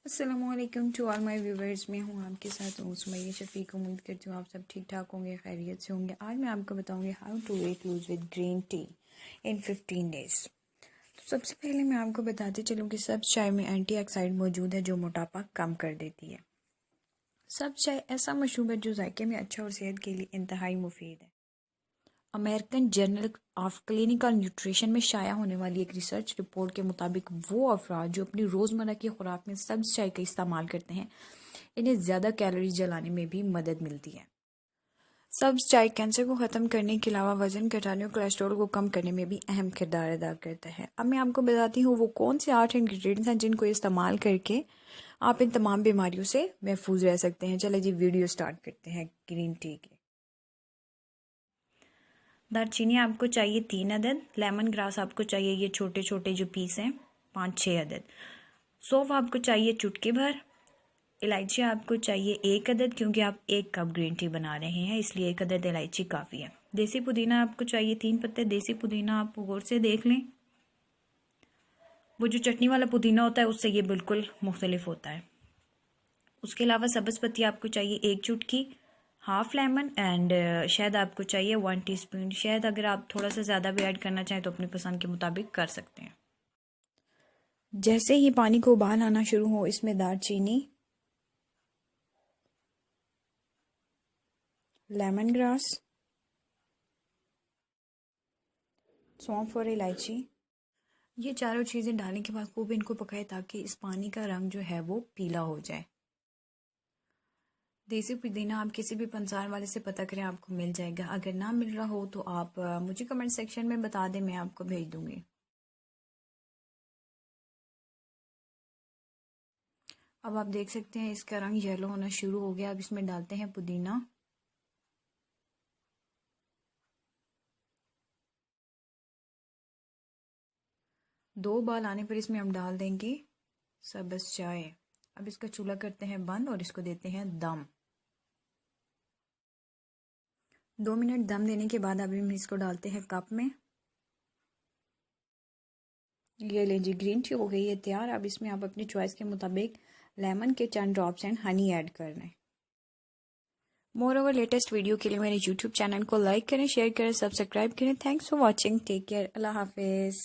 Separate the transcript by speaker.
Speaker 1: अस्सलामुअलैकुम to all my viewers. मैं हूँ आपके साथ सुमैया शफीक। उम्मीद करती हूँ आप सब ठीक ठाक होंगे, खैरियत से होंगे। आज मैं आपको बताऊँगी how to weight lose with green tea in 15 days. तो सबसे पहले मैं आपको बताती चलूँ कि सब्ज़ चाय में एंटीऑक्सीडेंट मौजूद है जो मोटापा कम कर देती है। सब्ज़ चाय ऐसा मशरूब है जो जायके में अच्छा और सेहत के लिए इंतहाई मुफीद है। American journal of clinical nutrition में शाया होने वाली एक रिसर्च रिपोर्ट के मुताबिक वो अफराद जो अपनी रोज़मर्रा की खुराक में सब्ज़ चाय का इस्तेमाल करते हैं, इन्हें ज़्यादा कैलोरीज जलाने में भी मदद मिलती है। सब्ज़ चाय कैंसर को ख़त्म करने के अलावा वज़न घटाने और कोलेस्ट्रॉल को कम करने में भी अहम किरदार अदा करता है। अब मैं आपको बताती हूँ वो कौन से 8 इंग्रेडिएंट्स हैं जिनको इस्तेमाल करके आप इन तमाम बीमारियों से महफूज रह सकते हैं। चले जी वीडियो स्टार्ट करते हैं ग्रीन टी की। दालचीनी आपको चाहिए 3 अदद। लेमन ग्रास आपको चाहिए ये छोटे छोटे जो पीस हैं 5-6 अदद। सौंफ आपको चाहिए चुटकी भर। इलायची आपको चाहिए 1 अदद, क्योंकि आप 1 कप ग्रीन टी बना रहे हैं इसलिए 1 अदद इलायची काफ़ी है। देसी पुदीना आपको चाहिए 3 पत्ते। देसी पुदीना आप गौर से देख लें, वो जो चटनी वाला पुदीना होता है उससे ये बिल्कुल मुख्तलिफ होता है। उसके अलावा सब्ज़ पत्ती आपको चाहिए 1 चुटकी। हाफ लेमन एंड शहद आपको चाहिए 1 टीस्पून। शहद अगर आप थोड़ा सा ज़्यादा भी ऐड करना चाहें तो अपनी पसंद के मुताबिक कर सकते हैं। जैसे ही पानी को उबाल आना शुरू हो, इसमें दालचीनी, लेमन ग्रास, सौंफ और इलायची, ये चारों चीज़ें डालने के बाद खूब इनको पकाएं ताकि इस पानी का रंग जो है वो पीला हो जाए। देसी पुदीना आप किसी भी पंसार वाले से पता करें, आपको मिल जाएगा। अगर ना मिल रहा हो तो आप मुझे कमेंट सेक्शन में बता दें, मैं आपको भेज दूंगी। अब आप देख सकते हैं इसका रंग येलो होना शुरू हो गया। अब इसमें डालते हैं पुदीना, दो उबाल आने पर इसमें हम डाल देंगे सब्ज़ चाय। अब इसका चूल्हा करते हैं बंद और इसको देते हैं दम। 2 मिनट दम देने के बाद अब हम इसको डालते हैं कप में। ये लें जी, ग्रीन टी हो गई है तैयार। अब इसमें आप अपनी चॉइस के मुताबिक लेमन के चंद ड्रॉप्स एंड हनी ऐड कर लें। मोर ओवर लेटेस्ट वीडियो के लिए मेरे यूट्यूब चैनल को लाइक करें, शेयर करें, सब्सक्राइब करें। Thanks for watching. Take care. अल्लाह हाफिज़।